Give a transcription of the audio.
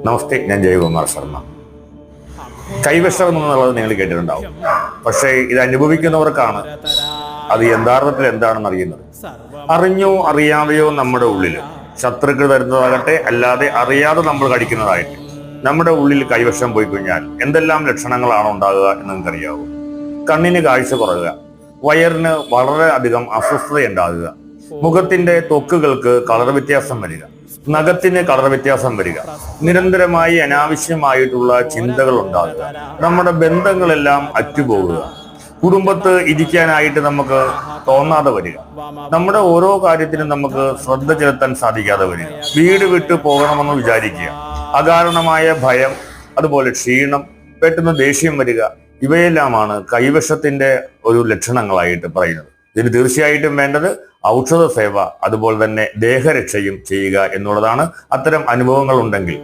നമസ്തേ, ഞാൻ ജയകുമാർ ശർമ്മ. കൈവിഷം എന്നുള്ളത് നിങ്ങൾ കേട്ടിട്ടുണ്ടാവും. പക്ഷേ ഇത് അനുഭവിക്കുന്നവർക്കാണ് അത് യഥാർത്ഥത്തിൽ എന്താണെന്ന് അറിയുന്നത്. അറിഞ്ഞോ അറിയാതെയോ നമ്മുടെ ഉള്ളിൽ ശത്രുക്കൾ തരുന്നതാകട്ടെ, അല്ലാതെ അറിയാതെ നമ്മൾ കഴിക്കുന്നതായിട്ട് നമ്മുടെ ഉള്ളിൽ കൈവശം പോയി കഴിഞ്ഞാൽ എന്തെല്ലാം ലക്ഷണങ്ങളാണ് ഉണ്ടാകുക എന്ന് നിങ്ങൾക്കറിയാവൂ. കണ്ണിന് കാഴ്ച കുറയുക, വയറിന് വളരെ അധികം അസ്വസ്ഥത ഉണ്ടാകുക, മുഖത്തിന്റെ ത്വക്കുകൾക്ക് കളർ വ്യത്യാസം വരിക, നഖത്തിന് കളർ വ്യത്യാസം വരിക, നിരന്തരമായി അനാവശ്യമായിട്ടുള്ള ചിന്തകൾ ഉണ്ടാകുക, നമ്മുടെ ബന്ധങ്ങളെല്ലാം അറ്റുപോകുക, കുടുംബത്ത് ഇരിക്കാനായിട്ട് നമുക്ക് തോന്നാതെ വരിക, നമ്മുടെ ഓരോ കാര്യത്തിനും നമുക്ക് ശ്രദ്ധ ചെലുത്താൻ സാധിക്കാതെ വരിക, വീട് വിട്ടു പോകണമെന്ന് വിചാരിക്കുക, അകാരണമായ ഭയം, അതുപോലെ ക്ഷീണം, പെട്ടെന്ന് ദേഷ്യം വരിക, ഇവയെല്ലാമാണ് കൈവശത്തിന്റെ ഒരു ലക്ഷണങ്ങളായിട്ട് പറയുന്നത്. ഇതിന് തീർച്ചയായിട്ടും വേണ്ടത് ഔഷധ സേവ, അതുപോലെ തന്നെ ദേഹരക്ഷയും ചെയ്യുക എന്നുള്ളതാണ്. അത്തരം അനുഭവങ്ങൾ ഉണ്ടെങ്കിൽ